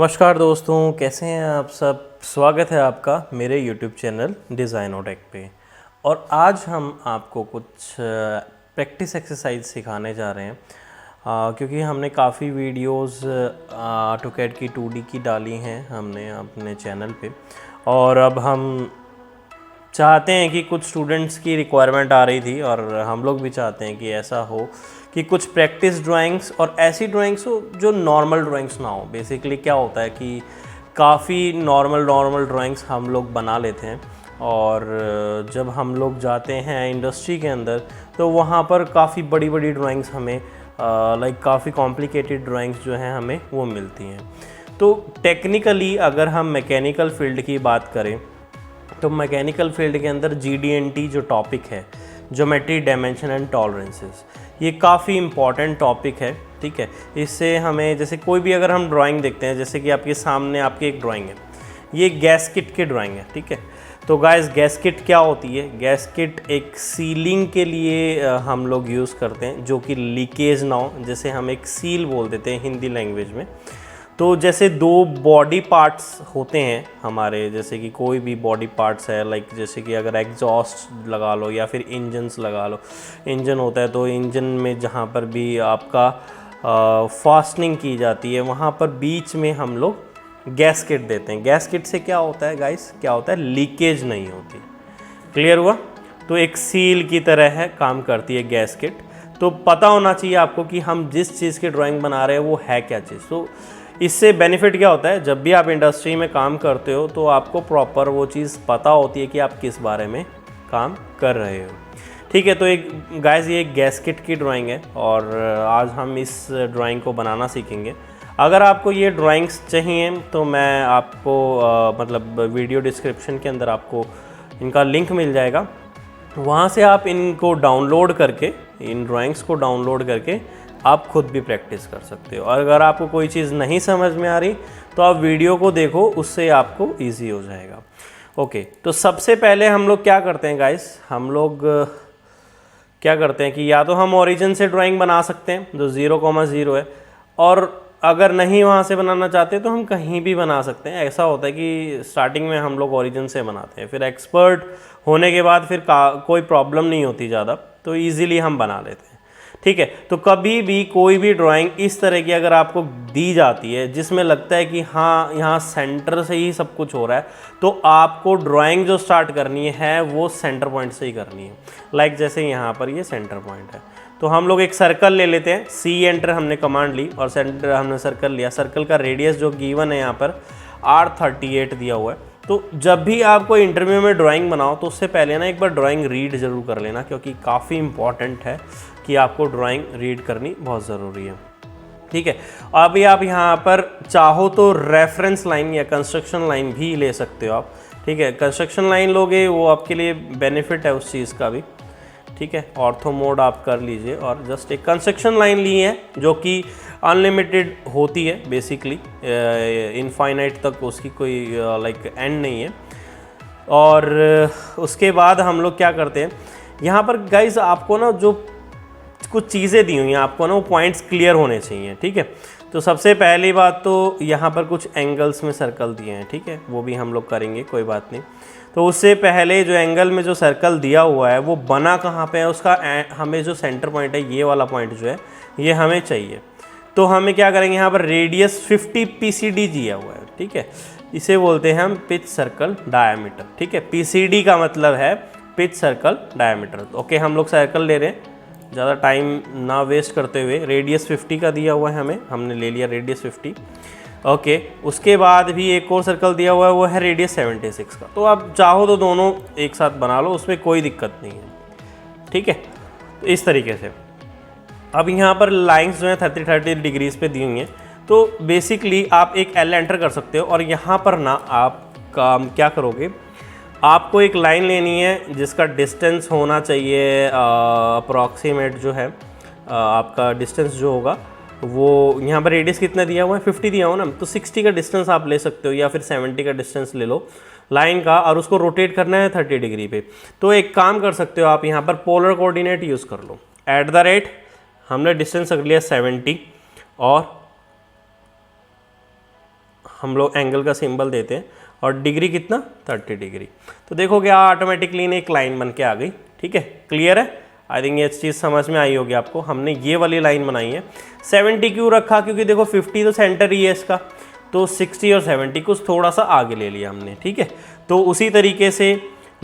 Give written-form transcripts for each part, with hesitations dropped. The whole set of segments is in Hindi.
नमस्कार दोस्तों, कैसे हैं आप सब। स्वागत है आपका मेरे YouTube चैनल डिज़ाइनोटेक पे। और आज हम आपको कुछ प्रैक्टिस एक्सरसाइज सिखाने जा रहे हैं क्योंकि हमने काफ़ी वीडियोस ऑटोकैड की 2D की डाली हैं हमने अपने चैनल पे। और अब हम चाहते हैं कि कुछ स्टूडेंट्स की रिक्वायरमेंट आ रही थी और हम लोग भी चाहते हैं कि ऐसा हो कि कुछ प्रैक्टिस ड्राइंग्स और ऐसी ड्राइंग्स हो जो नॉर्मल ड्राइंग्स ना हो। बेसिकली क्या होता है कि काफ़ी नॉर्मल ड्राइंग्स हम लोग बना लेते हैं और जब हम लोग जाते हैं इंडस्ट्री के अंदर तो वहाँ पर काफ़ी बड़ी बड़ी ड्राइंग्स हमें काफ़ी कॉम्प्लिकेटेड ड्राइंग्स जो हैं हमें वो मिलती हैं। तो टेक्निकली अगर हम मैकेनिकल फील्ड की बात करें तो मैकेनिकल फील्ड के अंदर GD&T जो टॉपिक है, ज्योमेट्री डायमेंशन एंड टॉलरेंसेस, ये काफ़ी इम्पॉर्टेंट टॉपिक है। ठीक है, इससे हमें जैसे कोई भी अगर हम ड्राइंग देखते हैं, जैसे कि आपके सामने आपकी एक ड्राइंग है, ये गैस्केट की ड्राइंग है। ठीक है, तो गाइस गैस्केट क्या होती है? गैस्केट एक सीलिंग के लिए हम लोग यूज़ करते हैं जो कि लीकेज ना हो, जैसे हम एक सील बोल देते हैं हिंदी लैंग्वेज में। तो जैसे दो बॉडी पार्ट्स होते हैं हमारे, जैसे कि कोई भी बॉडी पार्ट्स है जैसे कि अगर एग्जॉस्ट लगा लो या फिर इंजन्स लगा लो। इंजन होता है तो इंजन में जहाँ पर भी आपका फास्टनिंग की जाती है वहाँ पर बीच में हम लोग गैस्केट देते हैं। गैस्केट से क्या होता है गाइस, क्या होता है? लीकेज नहीं होती। क्लियर हुआ? तो एक सील की तरह है, काम करती है गैस्केट। तो पता होना चाहिए आपको कि हम जिस चीज़ की ड्राइंग बना रहे हैं वो है क्या चीज़। तो इससे बेनिफिट क्या होता है, जब भी आप इंडस्ट्री में काम करते हो तो आपको प्रॉपर वो चीज़ पता होती है कि आप किस बारे में काम कर रहे हो। ठीक है, तो एक गाइस ये एक गैस्केट की ड्राइंग है और आज हम इस ड्राइंग को बनाना सीखेंगे। अगर आपको ये ड्राइंग्स चाहिए तो मैं आपको वीडियो डिस्क्रिप्शन के अंदर आपको इनका लिंक मिल जाएगा, वहाँ से आप इनको डाउनलोड करके, इन ड्राइंग्स को डाउनलोड करके आप खुद भी प्रैक्टिस कर सकते हो। और अगर आपको कोई चीज़ नहीं समझ में आ रही तो आप वीडियो को देखो, उससे आपको इजी हो जाएगा। ओके, तो सबसे पहले हम लोग क्या करते हैं गाइस, हम लोग क्या करते हैं कि या तो हम ओरिजिन से ड्राइंग बना सकते हैं जो 0,0 है, और अगर नहीं वहाँ से बनाना चाहते तो हम कहीं भी बना सकते हैं। ऐसा होता है कि स्टार्टिंग में हम लोग ओरिजिन से बनाते हैं, फिर एक्सपर्ट होने के बाद फिर कोई प्रॉब्लम नहीं होती ज़्यादा, तो ईज़िली हम बना लेते हैं। ठीक है, तो कभी भी कोई भी ड्राइंग इस तरह की अगर आपको दी जाती है जिसमें लगता है कि हाँ यहाँ सेंटर से ही सब कुछ हो रहा है, तो आपको ड्राइंग जो स्टार्ट करनी है वो सेंटर पॉइंट से ही करनी है। जैसे यहाँ पर ये सेंटर पॉइंट है, तो हम लोग एक सर्कल ले लेते हैं। C एंटर हमने कमांड ली और सेंटर हमने सर्कल लिया। सर्कल का रेडियस जो गिवन है यहाँ पर R38 दिया हुआ है। तो जब भी आप कोई इंटरव्यू में ड्राइंग बनाओ तो उससे पहले ना एक बार ड्राइंग रीड ज़रूर कर लेना, क्योंकि काफ़ी इंपॉर्टेंट है कि आपको ड्राइंग रीड करनी बहुत ज़रूरी है। ठीक है, अभी आप यहाँ पर चाहो तो रेफरेंस लाइन या कंस्ट्रक्शन लाइन भी ले सकते हो आप। ठीक है, कंस्ट्रक्शन लाइन लोगे वो आपके लिए बेनिफिट है उस चीज़ का भी। ठीक है, ऑर्थो मोड आप कर लीजिए और जस्ट एक कंस्ट्रक्शन लाइन ली है जो कि अनलिमिटेड होती है, बेसिकली इनफाइनाइट तक उसकी कोई एंड नहीं है। और उसके बाद हम लोग क्या करते हैं, यहाँ पर गाइज आपको ना जो कुछ चीज़ें दी हुई हैं आपको ना वो पॉइंट्स क्लियर होने चाहिए। ठीक है, तो सबसे पहली बात तो यहाँ पर कुछ एंगल्स में सर्कल दिए हैं। ठीक है, वो भी हम लोग करेंगे, कोई बात नहीं। तो उससे पहले जो एंगल में जो सर्कल दिया हुआ है वो बना कहाँ पे है, उसका हमें जो सेंटर पॉइंट है, ये वाला पॉइंट जो है ये हमें चाहिए। तो हमें क्या करेंगे, यहाँ पर रेडियस 50 PCD दिया हुआ है। ठीक है, इसे बोलते हैं हम पिच सर्कल डायामीटर। ठीक है, PCD का मतलब है पिच सर्कल डायामीटर। ओके, हम लोग सर्कल ले रहे हैं, ज़्यादा टाइम ना वेस्ट करते हुए। रेडियस 50 का दिया हुआ है हमें, हमने ले लिया रेडियस 50। ओके, उसके बाद भी एक और सर्कल दिया हुआ है, वो है रेडियस 76 का। तो आप चाहो तो दोनों एक साथ बना लो, उसमें कोई दिक्कत नहीं है। ठीक है, तो इस तरीके से अब यहाँ पर लाइंस जो है 30 डिग्रीज पे दी हुई हैं। तो बेसिकली आप एक L एंटर कर सकते हो और यहाँ पर ना आप काम क्या करोगे, आपको एक लाइन लेनी है जिसका डिस्टेंस होना चाहिए अप्रॉक्सीमेट जो है आपका डिस्टेंस जो होगा वो, यहाँ पर रेडियस कितना दिया हुआ है, 50 दिया हुआ ना, तो 60 का डिस्टेंस आप ले सकते हो या फिर 70 का डिस्टेंस ले लो लाइन का, और उसको रोटेट करना है 30 डिग्री पे। तो एक काम कर सकते हो आप, यहाँ पर पोलर कोऑर्डिनेट यूज़ कर लो। @ हमने डिस्टेंस रख लिया 70 और हम लोग एंगल का सिंबल देते हैं और डिग्री कितना 30 डिग्री। तो देखो क्या ऑटोमेटिकली एक लाइन बन के आ गई। ठीक है, क्लियर है। आई थिंक ये चीज़ समझ में आई होगी आपको। हमने ये वाली लाइन बनाई है। 70 क्यों रखा, क्योंकि देखो 50 तो सेंटर ही है इसका, तो 60 और 70 को थोड़ा सा आगे ले लिया हमने। ठीक है, तो उसी तरीके से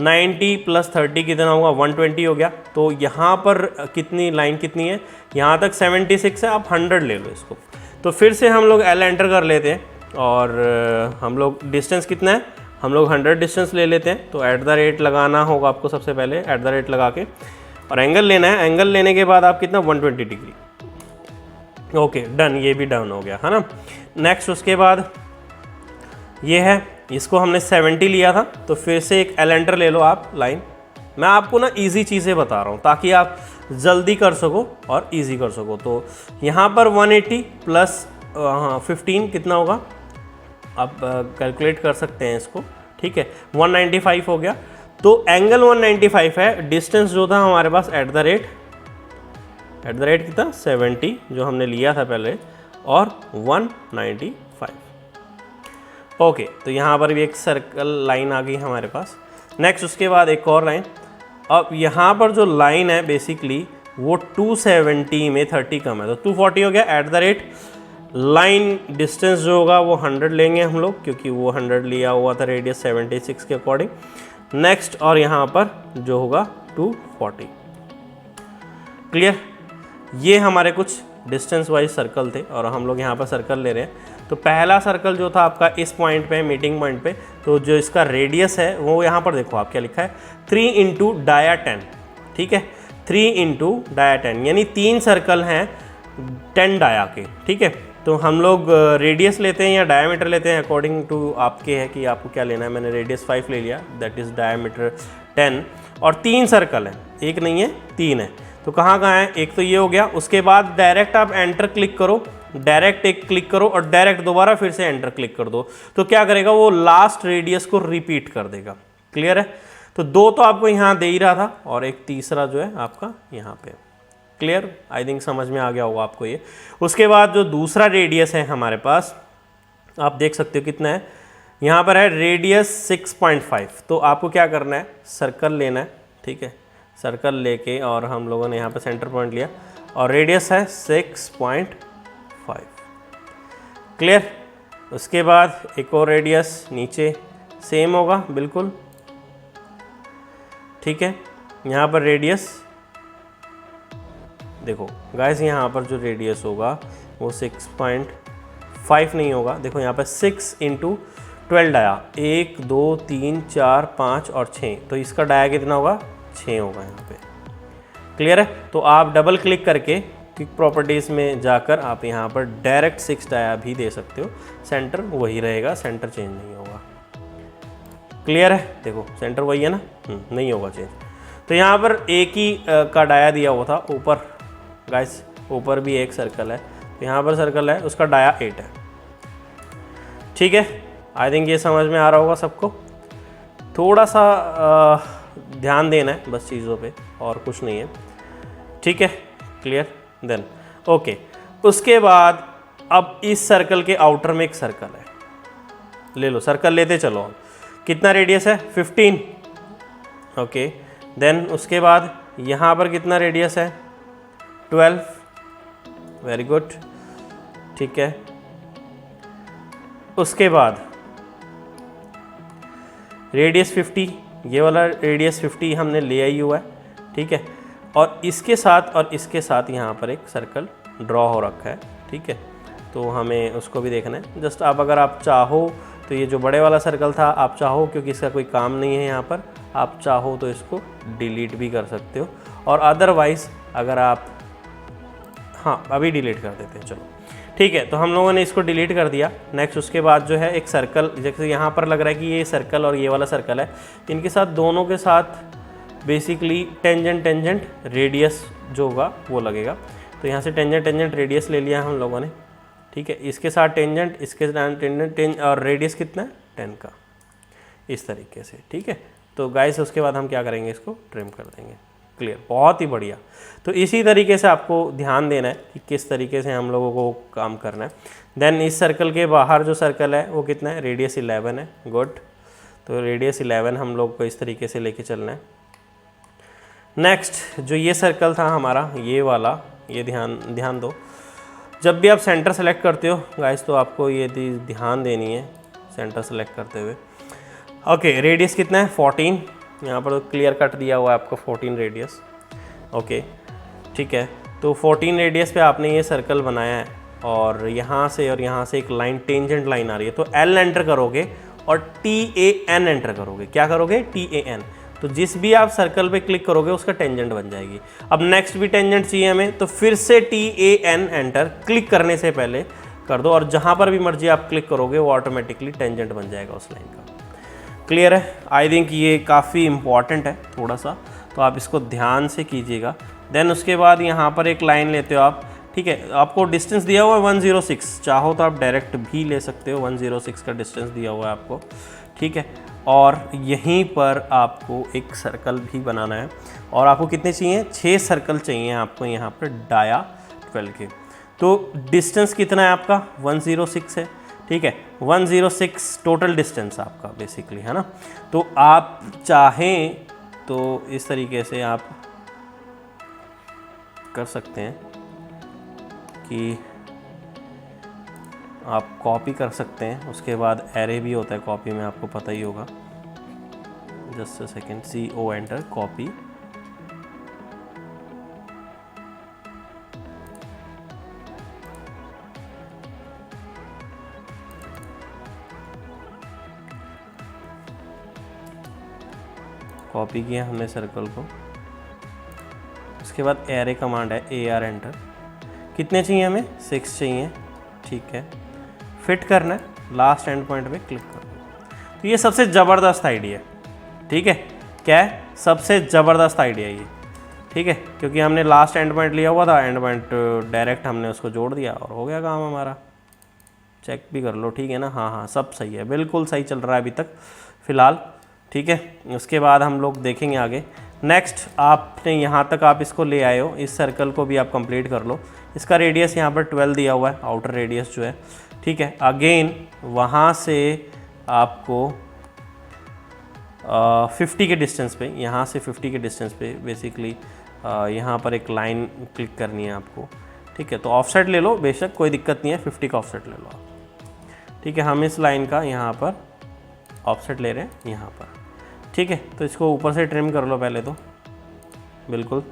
90 + 30 कितना होगा 120 हो गया। तो यहाँ पर कितनी लाइन कितनी है, यहाँ तक 76 है, आप 100 ले लो इसको। तो फिर से हम लोग L एंटर कर लेते हैं और हम लोग डिस्टेंस कितना है, हम लोग 100 डिस्टेंस ले लेते हैं। तो @ लगाना होगा आपको सबसे पहले, @ लगा के, और एंगल लेना है। एंगल लेने के बाद आप कितना 120 डिग्री। ओके डन, ये भी डन हो गया है ना। नेक्स्ट उसके बाद ये है, इसको हमने 70 लिया था, तो फिर से एक L एंटर ले लो आप लाइन। मैं आपको ना इजी चीज़ें बता रहा हूँ ताकि आप जल्दी कर सको और इजी कर सको। तो यहाँ पर 180 + 15 कितना होगा, आप कैलकुलेट कर सकते हैं इसको। ठीक है, 195 हो गया। तो एंगल 195 है, डिस्टेंस जो था हमारे पास @ कितना 70 जो हमने लिया था पहले, और 195। ओके, तो यहाँ पर भी एक सर्कल लाइन आ गई हमारे पास। नेक्स्ट उसके बाद एक और लाइन। अब यहाँ पर जो लाइन है बेसिकली वो 270 में 30 कम है, तो 240 हो गया। @ लाइन डिस्टेंस जो होगा वो 100 लेंगे हम लोग, क्योंकि वो 100 लिया हुआ था रेडियस 76 के अकॉर्डिंग। नेक्स्ट, और यहाँ पर जो होगा 240। क्लियर, ये हमारे कुछ डिस्टेंस वाइज सर्कल थे और हम लोग यहाँ पर सर्कल ले रहे हैं। तो पहला सर्कल जो था आपका इस पॉइंट पे, मीटिंग पॉइंट पे, तो जो इसका रेडियस है वो यहाँ पर देखो आप क्या लिखा है, 3 × डाया 10। ठीक है, 3 × डाया 10, यानी 3 सर्कल हैं 10 डाया के। ठीक है, तो हम लोग रेडियस लेते हैं या डायमीटर लेते हैं, अकॉर्डिंग टू आपके है कि आपको क्या लेना है। मैंने रेडियस 5 ले लिया, दैट इज़ डायमीटर 10, और 3 सर्कल हैं, एक नहीं है 3 है। तो कहाँ कहाँ है, एक तो ये हो गया। उसके बाद डायरेक्ट आप एंटर क्लिक करो, डायरेक्ट एक क्लिक करो और डायरेक्ट दोबारा फिर से एंटर क्लिक कर दो। तो क्या करेगा, वो लास्ट रेडियस को रिपीट कर देगा। क्लियर है। तो 2 तो आपको यहाँ दे ही रहा था और एक तीसरा जो है आपका यहाँ पे। क्लियर, आई थिंक समझ में आ गया होगा आपको ये। उसके बाद जो दूसरा रेडियस है हमारे पास, आप देख सकते हो कितना है, यहाँ पर है रेडियस 6.5। तो आपको क्या करना है, सर्कल लेना है। ठीक है, सर्कल लेके और हम लोगों ने यहाँ पे सेंटर पॉइंट लिया और रेडियस है 6.5। क्लियर। उसके बाद एक और रेडियस नीचे सेम होगा बिल्कुल। ठीक है, यहाँ पर रेडियस देखो गाइस, यहाँ पर जो रेडियस होगा वो 6.5 नहीं होगा। देखो यहाँ पर 6 × 12 डाया, 1 2 3 4 5 और 6, तो इसका डाया कितना होगा 6 होगा यहाँ पे। क्लियर है। तो आप डबल क्लिक करके क्विक प्रॉपर्टीज़ में जाकर आप यहाँ पर डायरेक्ट 6 डाया भी दे सकते हो, सेंटर वही रहेगा, सेंटर चेंज नहीं होगा। क्लियर है। देखो सेंटर वही है ना, नहीं होगा चेंज। तो यहाँ पर एक ही का डाया दिया हुआ था ऊपर गाइस, ऊपर भी एक सर्कल है, तो यहाँ पर सर्कल है, उसका डाया 8 है। ठीक है, आई थिंक ये समझ में आ रहा होगा सबको। थोड़ा सा ध्यान देना है बस चीज़ों पे, और कुछ नहीं है। ठीक है, क्लियर। देन ओके, उसके बाद अब इस सर्कल के आउटर में एक सर्कल है, ले लो सर्कल लेते चलो। कितना रेडियस है 15। ओके, देन उसके बाद यहाँ पर कितना रेडियस है 12। Very good. ठीक है, उसके बाद रेडियस 50, ये वाला रेडियस 50 हमने ले आई हुआ है। ठीक है, और इसके साथ यहाँ पर एक सर्कल ड्रॉ हो रखा है। ठीक है, तो हमें उसको भी देखना है। जस्ट आप अगर आप चाहो तो ये जो बड़े वाला सर्कल था, आप चाहो क्योंकि इसका कोई काम नहीं है यहाँ पर, आप चाहो तो इसको डिलीट भी कर सकते हो, और अदरवाइज़ अगर आप, हाँ अभी डिलीट कर देते हैं चलो। ठीक है, तो हम लोगों ने इसको डिलीट कर दिया। नेक्स्ट उसके बाद जो है एक सर्कल, जैसे यहाँ पर लग रहा है कि ये सर्कल और ये वाला सर्कल है, इनके साथ दोनों के साथ बेसिकली टेंजेंट रेडियस जो होगा वो लगेगा। तो यहाँ से टेंजेंट रेडियस ले लिया हम लोगों ने। ठीक है, इसके साथ टेंजेंट, इसके साथ टेंजेंट और रेडियस कितना है 10 का, इस तरीके से। ठीक है, तो गाइस उसके बाद हम क्या करेंगे, इसको ट्रिम कर देंगे। क्लियर, बहुत ही बढ़िया। तो इसी तरीके से आपको ध्यान देना है कि किस तरीके से हम लोगों को काम करना है। देन इस सर्कल के बाहर जो सर्कल है वो कितना है, रेडियस 11 है, गुड। तो रेडियस 11 हम लोग को इस तरीके से लेके चलना है। नेक्स्ट जो ये सर्कल था हमारा, ये वाला, ये ध्यान दो, जब भी आप सेंटर सेलेक्ट करते हो गाइस तो आपको ये ध्यान देनी है सेंटर सेलेक्ट करते हुए। ओके, रेडियस कितना है 14, यहाँ पर क्लियर कट दिया हुआ है आपको 14 रेडियस। ओके ठीक है, तो 14 रेडियस पे आपने ये सर्कल बनाया है और यहाँ से एक लाइन, टेंजेंट लाइन आ रही है, तो L एंटर करोगे और TAN एंटर करोगे। क्या करोगे, TAN। तो जिस भी आप सर्कल पे क्लिक करोगे उसका टेंजेंट बन जाएगी। अब नेक्स्ट भी टेंजेंट चाहिए हमें, तो फिर से TAN एंटर क्लिक करने से पहले कर दो और जहाँ पर भी मर्जी आप क्लिक करोगे वो ऑटोमेटिकली टेंजेंट बन जाएगा उस लाइन का। क्लियर है? आई थिंक ये काफ़ी इंपॉर्टेंट है थोड़ा सा, तो आप इसको ध्यान से कीजिएगा। देन उसके बाद यहाँ पर एक लाइन लेते हो आप, ठीक है, आपको डिस्टेंस दिया हुआ है 106, चाहो तो आप डायरेक्ट भी ले सकते हो, 106 का डिस्टेंस दिया हुआ है आपको, ठीक है। और यहीं पर आपको एक सर्कल भी बनाना है और आपको कितने चाहिए, 6 सर्कल चाहिए आपको यहाँ पर डाया 12 के। तो डिस्टेंस कितना है आपका, 106 है, ठीक है, 106 टोटल डिस्टेंस आपका बेसिकली, है ना। तो आप चाहें तो इस तरीके से आप कर सकते हैं कि आप कॉपी कर सकते हैं, उसके बाद एरे भी होता है कॉपी में, आपको पता ही होगा। Just a second, CO enter, copy, copy किया हमने सर्कल को। उसके बाद एरे कमांड है, AR एंटर। कितने चाहिए हमें, 6 चाहिए, ठीक है। फिट करना है, लास्ट एंड पॉइंट पे क्लिक कर दो। तो ये सबसे ज़बरदस्त आइडिया है, ठीक है। क्या है, सबसे ज़बरदस्त आइडिया ये, ठीक है, क्योंकि हमने लास्ट एंड पॉइंट लिया हुआ था, एंड पॉइंट डायरेक्ट हमने उसको जोड़ दिया और हो गया काम हमारा। चेक भी कर लो, ठीक है ना, हाँ हाँ सब सही है, बिल्कुल सही चल रहा है अभी तक फ़िलहाल, ठीक है। उसके बाद हम लोग देखेंगे आगे। नेक्स्ट आपने यहाँ तक आप इसको ले आए हो, इस सर्कल को भी आप कंप्लीट कर लो। इसका रेडियस यहाँ पर 12 दिया हुआ है, आउटर रेडियस जो है, ठीक है। अगेन वहाँ से आपको 50 के डिस्टेंस पे, यहाँ से 50 के डिस्टेंस पे बेसिकली यहाँ पर एक लाइन क्लिक करनी है आपको, ठीक है। तो ऑफसेट ले लो, बेशक कोई दिक्कत नहीं है, 50 का ऑफसेट ले लो आप, ठीक है। हम इस लाइन का यहाँ पर ऑफसेट ले रहे हैं यहाँ पर, ठीक है। तो इसको ऊपर से ट्रिम कर लो पहले तो, बिल्कुल,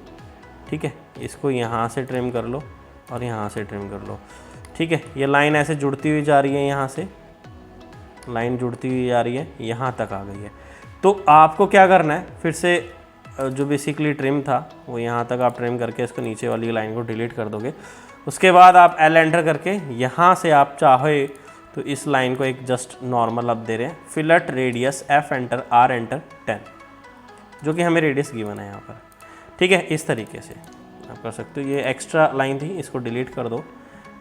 ठीक है। इसको यहाँ से ट्रिम कर लो और यहाँ से ट्रिम कर लो, ठीक है। ये लाइन ऐसे जुड़ती हुई जा रही है, यहाँ से लाइन जुड़ती हुई जा रही है, यहाँ तक आ गई है। तो आपको क्या करना है, फिर से जो बेसिकली ट्रिम था वो यहाँ तक आप ट्रिम करके इसको नीचे वाली लाइन को डिलीट कर दोगे। उसके बाद आप L एंटर करके यहाँ से आप चाहे तो इस लाइन को एक जस्ट नॉर्मल आप दे रहे हैं, fillet radius, F enter, R enter 10, जो कि हमें रेडियस गिवन है यहाँ पर, ठीक है। इस तरीके से आप कर सकते हो। ये एक्स्ट्रा लाइन थी, इसको डिलीट कर दो।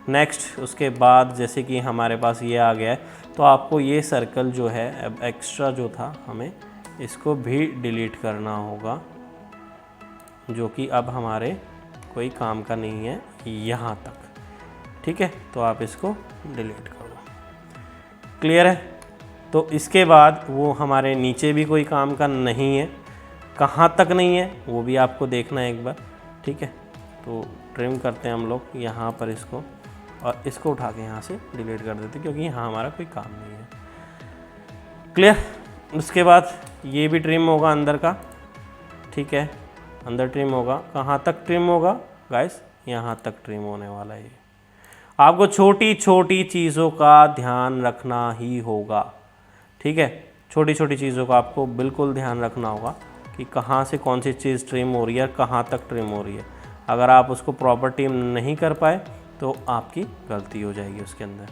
नेक्स्ट उसके बाद जैसे कि हमारे पास ये आ गया है, तो आपको ये सर्कल जो है अब एक्स्ट्रा जो था हमें इसको भी डिलीट करना होगा, जो कि अब हमारे कोई काम का नहीं है यहाँ तक, ठीक है। तो आप इसको डिलीट कर दो, क्लियर है। तो इसके बाद वो हमारे नीचे भी कोई काम का नहीं है, कहाँ तक नहीं है वो भी आपको देखना है एक बार, ठीक है। तो ट्रिम करते हैं हम लोग यहाँ पर इसको, और इसको उठा के यहाँ से डिलीट कर देते क्योंकि यहाँ हमारा कोई काम नहीं है, क्लियर। उसके बाद ये भी ट्रिम होगा अंदर का, ठीक है, अंदर ट्रिम होगा। कहाँ तक ट्रिम होगा गाइस, यहाँ तक ट्रिम होने वाला है। आपको छोटी छोटी चीज़ों का ध्यान रखना ही होगा, ठीक है। छोटी छोटी चीज़ों का आपको बिल्कुल ध्यान रखना होगा कि कहाँ से कौन सी चीज़ ट्रिम हो रही है, कहाँ तक ट्रिम हो रही है। अगर आप उसको प्रॉपर ट्रिम नहीं कर पाए तो आपकी गलती हो जाएगी उसके अंदर,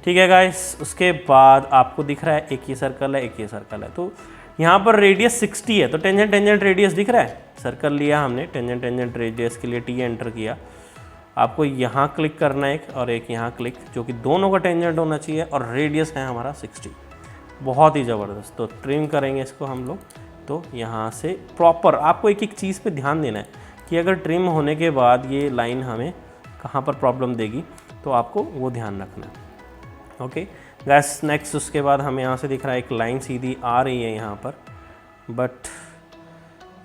ठीक है गाइस। उसके बाद आपको दिख रहा है एक ये सर्कल है, एक ये सर्कल है, तो यहाँ पर रेडियस 60 है, तो टेंजेंट रेडियस दिख रहा है। सर्कल लिया हमने, टेंजेंट रेडियस के लिए T एंटर किया। आपको यहाँ क्लिक करना है एक, और एक यहाँ क्लिक, जो कि दोनों का टेंजेंट होना चाहिए, और रेडियस है हमारा 60, बहुत ही ज़बरदस्त। तो ट्रिम करेंगे इसको हम लोग तो यहाँ से प्रॉपर आपको एक एक चीज़ पे ध्यान देना है कि अगर ट्रिम होने के बाद ये लाइन हमें कहाँ पर प्रॉब्लम देगी, तो आपको वो ध्यान रखना है। ओके गाइस, नेक्स्ट उसके बाद हमें यहाँ से दिख रहा है एक लाइन सीधी आ रही है यहाँ पर, बट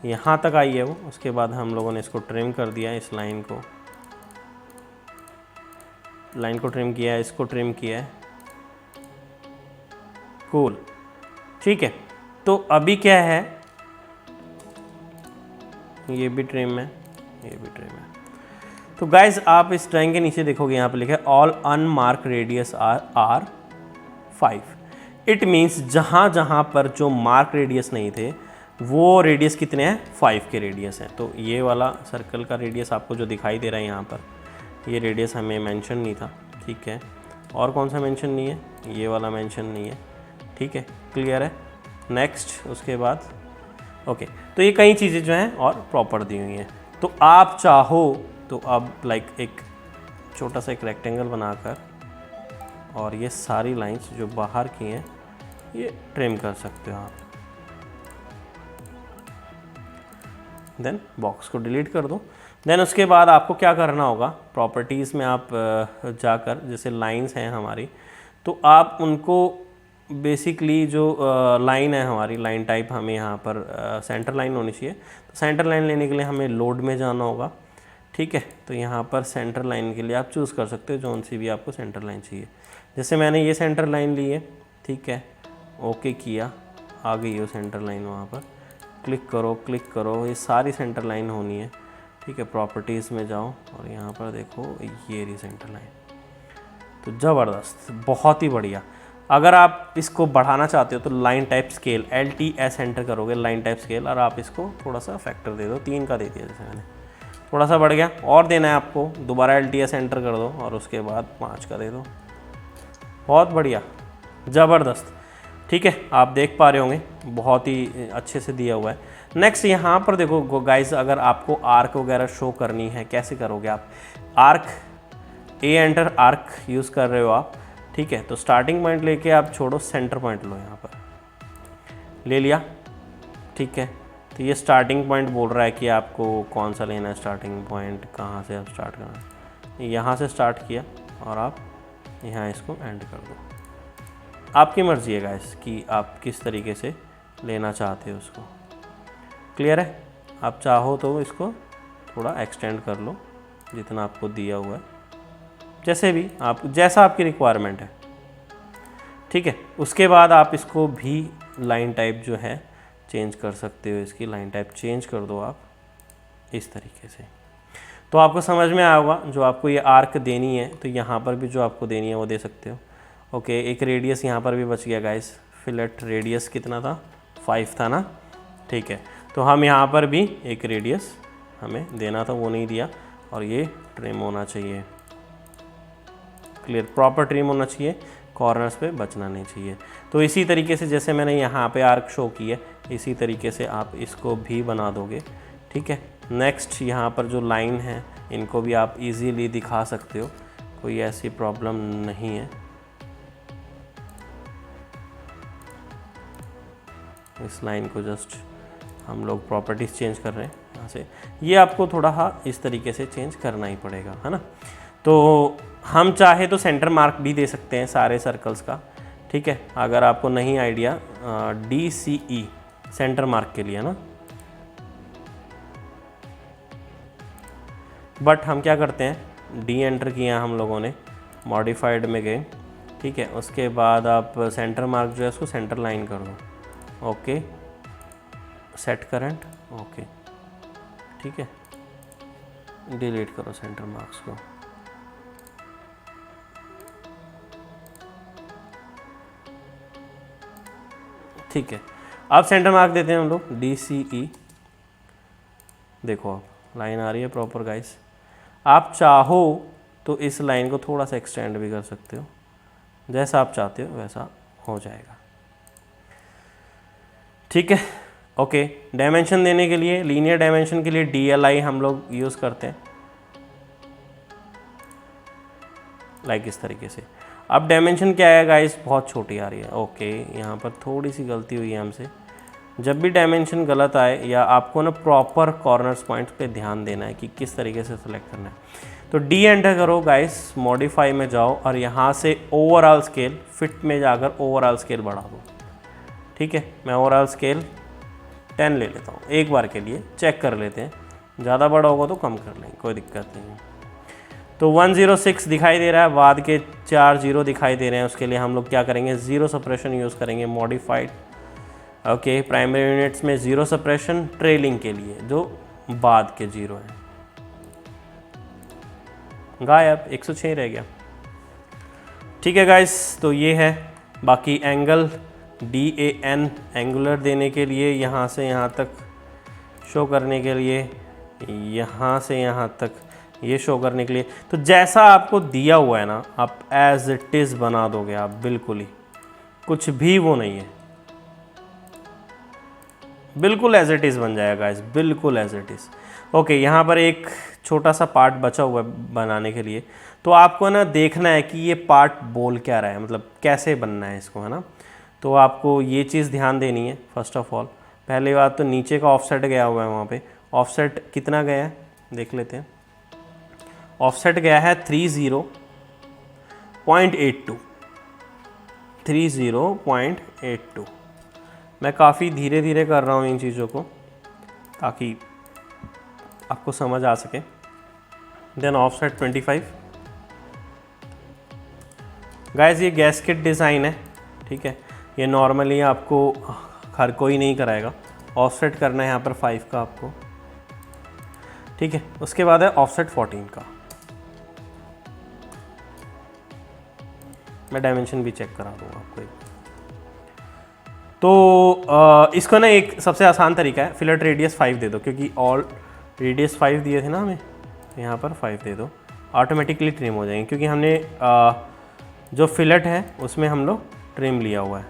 यहाँ तक आई है वो। उसके बाद हम लोगों ने इसको ट्रिम कर दिया, इस लाइन को ट्रिम किया है, इसको ट्रिम किया है। कूल, ठीक है। तो अभी क्या है, ये भी ट्रिम है, ये भी ट्रिम है। तो गाइज आप इस ड्राइंग के नीचे देखोगे यहाँ पे लिखा है all unmark radius R 5। It means जहाँ जहाँ पर जो मार्क रेडियस नहीं थे वो रेडियस कितने हैं, 5 के रेडियस हैं। तो ये वाला सर्कल का रेडियस आपको जो दिखाई दे रहा है यहाँ पर, ये रेडियस हमें मेंशन नहीं था, ठीक है। और कौन सा मेंशन नहीं है, ये वाला मेंशन नहीं है, ठीक है, क्लियर है। नेक्स्ट उसके बाद ओके, तो ये कई चीज़ें जो हैं और प्रॉपर दी हुई हैं। तो आप चाहो तो अब लाइक एक छोटा सा एक रेक्टेंगल बनाकर और ये सारी लाइंस जो बाहर की हैं ये ट्रिम कर सकते हो आप। देन बॉक्स को डिलीट कर दो। देन उसके बाद आपको क्या करना होगा, प्रॉपर्टीज़ में आप जाकर, जैसे लाइंस हैं हमारी, तो आप उनको बेसिकली जो लाइन है हमारी, लाइन टाइप हमें यहाँ पर सेंटर लाइन होनी चाहिए। तो सेंटर लाइन लेने के लिए हमें लोड में जाना होगा, ठीक है। तो यहाँ पर सेंटर लाइन के लिए आप चूज़ कर सकते हो जौन सी भी आपको सेंटर लाइन चाहिए। जैसे मैंने ये सेंटर लाइन ली है, ठीक है, ओके किया, आ गई हो सेंटर लाइन। वहाँ पर क्लिक करो, ये सारी सेंटर लाइन होनी है, ठीक है। प्रॉपर्टीज़ में जाओ और यहाँ पर देखो ये रही सेंटर लाइन। तो ज़बरदस्त, बहुत ही बढ़िया। अगर आप इसको बढ़ाना चाहते हो तो line type scale LTS enter करोगे, लाइन टाइप स्केल, और आप इसको थोड़ा सा फैक्टर दे दो, 3 का दे दिया जैसे मैंने, थोड़ा सा बढ़ गया, और देना है आपको, दोबारा LTS एंटर कर दो और उसके बाद 5 का दे दो। बहुत बढ़िया, ज़बरदस्त, ठीक है। आप देख पा रहे होंगे बहुत ही अच्छे से दिया हुआ है। नेक्स्ट यहाँ पर देखो गाइज, अगर आपको आर्क वगैरह शो करनी है, कैसे करोगे आप, arc A enter arc use कर रहे हो आप, ठीक है। तो स्टार्टिंग पॉइंट लेके आप छोड़ो, सेंटर पॉइंट लो, यहाँ पर ले लिया, ठीक है। तो ये स्टार्टिंग पॉइंट बोल रहा है कि आपको कौन सा लेना है स्टार्टिंग पॉइंट, कहाँ से आप स्टार्ट करना है। यहाँ से स्टार्ट किया और आप यहाँ इसको एंड कर दो। आपकी मर्ज़ी है गाइस कि आप किस तरीके से लेना चाहते हो उसको, क्लियर है। आप चाहो तो इसको थोड़ा एक्सटेंड कर लो जितना आपको दिया हुआ है, जैसे भी आप, जैसा आपकी रिक्वायरमेंट है, ठीक है। उसके बाद आप इसको भी लाइन टाइप जो है चेंज कर सकते हो, इसकी लाइन टाइप चेंज कर दो आप इस तरीके से। तो आपको समझ में आया होगा, जो आपको ये आर्क देनी है तो यहाँ पर भी जो आपको देनी है वो दे सकते हो। ओके, एक रेडियस यहाँ पर भी बच गया गाइस, फिलेट रेडियस कितना था, 5 था ना, ठीक है। तो हम यहाँ पर भी एक रेडियस हमें देना था, वो नहीं दिया, और ये ट्रिम होना चाहिए, क्लियर, प्रॉपर ट्रिम होना चाहिए, कॉर्नर्स पे बचना नहीं चाहिए। तो इसी तरीके से जैसे मैंने यहाँ पे आर्क शो की है, इसी तरीके से आप इसको भी बना दोगे, ठीक है। नेक्स्ट यहाँ पर जो लाइन है इनको भी आप इजीली दिखा सकते हो, कोई ऐसी प्रॉब्लम नहीं है। इस लाइन को जस्ट हम लोग प्रॉपर्टीज़ चेंज कर रहे हैं यहाँ से, ये आपको थोड़ा हाँ इस तरीके से चेंज करना ही पड़ेगा, है ना। तो हम चाहे तो सेंटर मार्क भी दे सकते हैं सारे सर्कल्स का, ठीक है। अगर आपको नहीं आइडिया, DCE सेंटर मार्क के लिए ना, बट हम क्या करते हैं, D एंटर किया हम लोगों ने, मॉडिफाइड में गए, ठीक है। उसके बाद आप सेंटर मार्क जो है उसको सेंटर लाइन कर दो, ओके, सेट करंट, ओके, ठीक है, डिलीट करो सेंटर मार्क्स को। ठीक है, अब सेंटर मार्क देते हैं हम लोग DCE। देखो अब लाइन आ रही है प्रॉपर गाइस। आप चाहो तो इस लाइन को थोड़ा सा एक्सटेंड भी कर सकते हो, जैसा आप चाहते हो वैसा हो जाएगा, ठीक है। ओके, डायमेंशन देने के लिए, लीनियर डायमेंशन के लिए DLI हम लोग यूज़ करते हैं, लाइक इस तरीके से। अब डायमेंशन क्या है गाइस, बहुत छोटी आ रही है, ओके, यहाँ पर थोड़ी सी गलती हुई है हमसे, जब भी डायमेंशन गलत आए या आपको ना प्रॉपर कॉर्नर्स पॉइंट्स पे ध्यान देना है कि किस तरीके से सिलेक्ट करना है। तो डी एंटर करो गाइस, मॉडिफाई में जाओ और यहाँ से ओवरऑल स्केल, फिट में जाकर ओवरऑल स्केल बढ़ा दो। ठीक है, मैं ओवरऑल स्केल 10 ले लेता हूँ, एक बार के लिए चेक कर लेते हैं, ज़्यादा बड़ा होगा तो कम कर लेंगे, कोई दिक्कत नहीं है। तो 106 दिखाई दे रहा है, बाद के 4 0 दिखाई दे रहे हैं, उसके लिए हम लोग क्या करेंगे, ज़ीरो सप्रेशन यूज़ करेंगे, मॉडिफाइड। ओके, प्राइमरी यूनिट्स में ज़ीरो सप्रेशन ट्रेलिंग के लिए, जो बाद के 0 हैं, गायब, 106 रह गया। ठीक है गाइस, तो ये है। बाकी एंगल DAN एंगुलर देने के लिए, यहाँ से यहाँ तक शो करने के लिए, यहाँ से यहाँ तक ये शो करने के लिए, तो जैसा आपको दिया हुआ है ना, आप एज इट इज़ बना दोगे आप, बिल्कुल ही कुछ भी वो नहीं है, बिल्कुल एज इट इज़ बन जाएगा गाइस, बिल्कुल एज इट इज़। ओके, यहाँ पर एक छोटा सा पार्ट बचा हुआ है बनाने के लिए, तो आपको ना देखना है कि ये पार्ट बोल क्या रहा है, मतलब कैसे बनना है इसको, है ना। तो आपको ये चीज़ ध्यान देनी है फर्स्ट ऑफ ऑल। पहली बात तो नीचे का ऑफसेट गया हुआ है, वहाँ पे ऑफसेट कितना गया है देख लेते हैं। ऑफसेट गया है 30.82, 30.82। मैं काफ़ी धीरे धीरे कर रहा हूँ इन चीज़ों को ताकि आपको समझ आ सके। Then offset 25। गाइस ये गैस्केट डिज़ाइन है, ठीक है, ये नॉर्मली आपको हर कोई नहीं कराएगा। ऑफसेट करना है यहाँ पर 5 का आपको, ठीक है। उसके बाद है ऑफसेट 14 का। मैं डायमेंशन भी चेक करा दूँगा आपको। तो इसको ना एक सबसे आसान तरीका है, फिलेट रेडियस 5 दे दो, क्योंकि ऑल रेडियस 5 दिए थे ना हमें, यहाँ पर 5 दे दो, ऑटोमेटिकली ट्रिम हो जाएंगे, क्योंकि हमने जो फिलेट है उसमें हम लोग ट्रिम लिया हुआ है,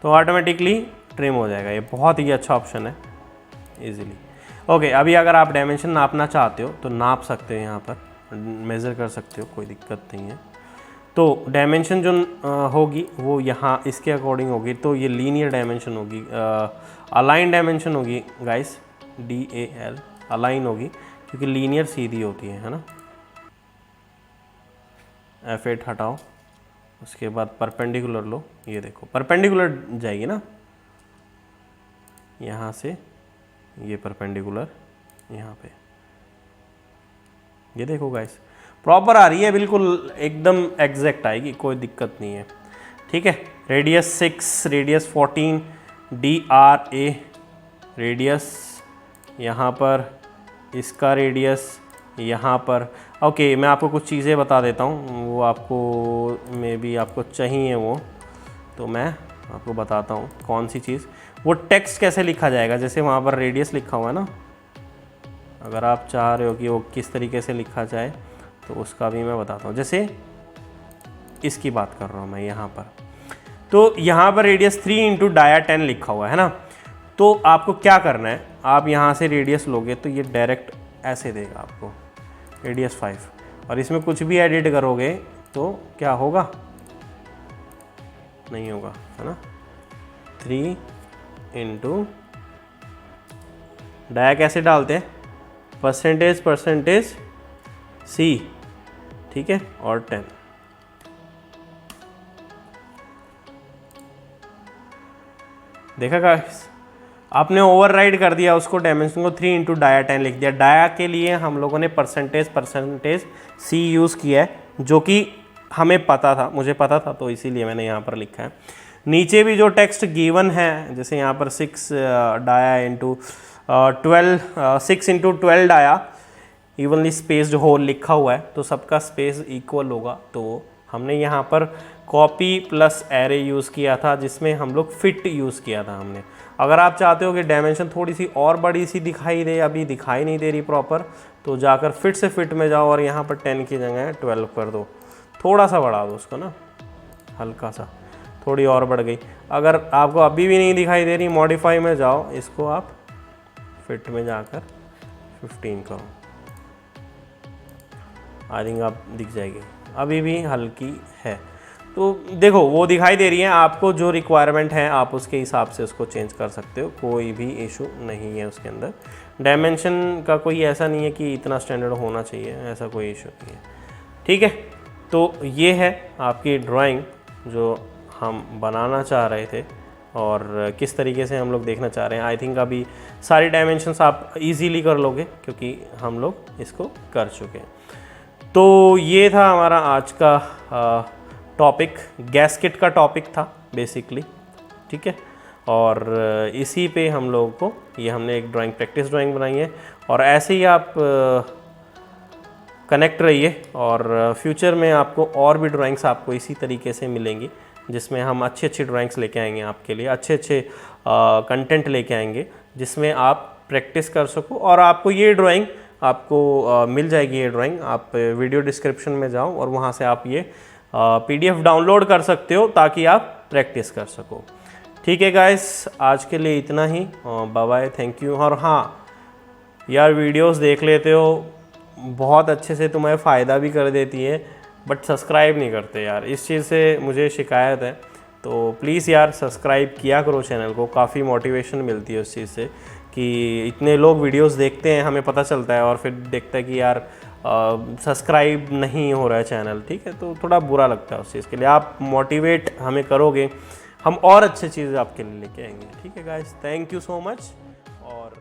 तो ऑटोमेटिकली ट्रिम हो जाएगा। ये बहुत ही अच्छा ऑप्शन है, इजीली। ओके, अभी अगर आप डायमेंशन नापना चाहते हो तो नाप सकते हो, यहाँ पर मेज़र कर सकते हो, कोई दिक्कत नहीं है। तो डायमेंशन जो होगी वो यहाँ इसके अकॉर्डिंग होगी, तो ये लीनियर डायमेंशन होगी, अलाइन डायमेंशन होगी गाइस, DAL अलाइन होगी, क्योंकि लीनियर सीधी होती है ना। F8 हटाओ, उसके बाद परपेंडिकुलर लो, ये देखो परपेंडिकुलर जाएगी ना, यहाँ से ये परपेंडिकुलर यहाँ पे, ये देखो गाइस प्रॉपर आ रही है, बिल्कुल एकदम एग्जैक्ट आएगी, कोई दिक्कत नहीं है, ठीक है। रेडियस 6, रेडियस 14, DRA रेडियस यहाँ पर, इसका रेडियस यहाँ पर। ओके, मैं आपको कुछ चीज़ें बता देता हूँ, वो आपको मे बी आपको चाहिए वो, तो मैं आपको बताता हूँ कौन सी चीज़। वो टेक्स्ट कैसे लिखा जाएगा, जैसे वहाँ पर रेडियस लिखा हुआ है ना, अगर आप चाह रहे हो कि वो किस तरीके से लिखा जाए तो उसका भी मैं बताता हूँ। जैसे इसकी बात कर रहा हूँ मैं यहाँ पर, तो यहाँ पर रेडियस 3 × डाया 10 लिखा हुआ है ना, तो आपको क्या करना है, आप यहाँ से रेडियस लोगे तो ये डायरेक्ट ऐसे देगा आपको रेडियस 5, और इसमें कुछ भी एडिट करोगे तो क्या होगा, नहीं होगा, है ना। 3 × डाया कैसे डालते हैं, परसेंटेज C, ठीक है, और 10। देखा गाइस, आपने ओवरराइड कर दिया उसको, डायमेंशन को 3 × डाया 10 लिख दिया। डाया के लिए हम लोगों ने परसेंटेज C यूज़ किया है, जो कि हमें पता था, मुझे पता था, तो इसीलिए मैंने यहाँ पर लिखा है। नीचे भी जो टेक्स्ट गिवन है, जैसे यहाँ पर 6 dia × 6 × 12 dia evenly spaced hole लिखा हुआ है, तो सबका स्पेस इक्वल होगा। तो हमने यहाँ पर कॉपी प्लस एरे यूज़ किया था, जिसमें हम लोग फिट यूज़ किया था हमने। अगर आप चाहते हो कि डायमेंशन थोड़ी सी और बड़ी सी दिखाई दे, अभी दिखाई नहीं दे रही प्रॉपर, तो जाकर फिट से फिट में जाओ और यहाँ पर 10 की जगह 12 कर दो, थोड़ा सा बढ़ा दो उसको ना, हल्का सा, थोड़ी और बढ़ गई। अगर आपको अभी भी नहीं दिखाई दे रही, मॉडिफाई में जाओ, इसको आप फिट में जाकर 15 करो, आई थिंक आप दिख जाएगी, अभी भी हल्की है। तो देखो वो दिखाई दे रही है, आपको जो रिक्वायरमेंट है आप उसके हिसाब से उसको चेंज कर सकते हो, कोई भी इशू नहीं है उसके अंदर। डायमेंशन का कोई ऐसा नहीं है कि इतना स्टैंडर्ड होना चाहिए, ऐसा कोई इशू नहीं है। ठीक है, तो ये है आपकी ड्राइंग जो हम बनाना चाह रहे थे और किस तरीके से हम लोग देखना चाह रहे हैं। आई थिंक अभी सारी डायमेंशंस आप इजीली कर लोगे क्योंकि हम लोग इसको कर चुके हैं। तो ये था हमारा आज का टॉपिक, गैस्केट का टॉपिक था बेसिकली। ठीक है, और इसी पे हम लोगों को ये हमने एक ड्राइंग, प्रैक्टिस ड्राइंग बनाई है और ऐसे ही आप कनेक्ट रहिए और फ्यूचर में आपको और भी ड्राइंग्स आपको इसी तरीके से मिलेंगी जिसमें हम अच्छी अच्छी ड्राइंग्स लेके आएंगे आपके लिए, अच्छे अच्छे कंटेंट लेके आएंगे जिसमें आप प्रैक्टिस कर सको। और आपको ये ड्राइंग आपको मिल जाएगी, ये ड्राइंग आप वीडियो डिस्क्रिप्शन में जाओ और वहाँ से आप ये PDF डाउनलोड कर सकते हो ताकि आप प्रैक्टिस कर सको। ठीक है गाइस, आज के लिए इतना ही, बाय बाय, थैंक यू। और हाँ यार, वीडियोस देख लेते हो, बहुत अच्छे से तुम्हें फ़ायदा भी कर देती है, बट सब्सक्राइब नहीं करते यार, इस चीज़ से मुझे शिकायत है। तो प्लीज़ यार सब्सक्राइब किया करो चैनल को, काफ़ी मोटिवेशन मिलती है उस चीज़ से कि इतने लोग वीडियोस देखते हैं, हमें पता चलता है और फिर देखता है कि यार सब्सक्राइब नहीं हो रहा है चैनल। ठीक है, तो थोड़ा बुरा लगता है उस चीज़ के लिए। आप मोटिवेट हमें करोगे, हम और अच्छी चीज़ आपके लिए लेके आएंगे। ठीक है guys, thank you so much. और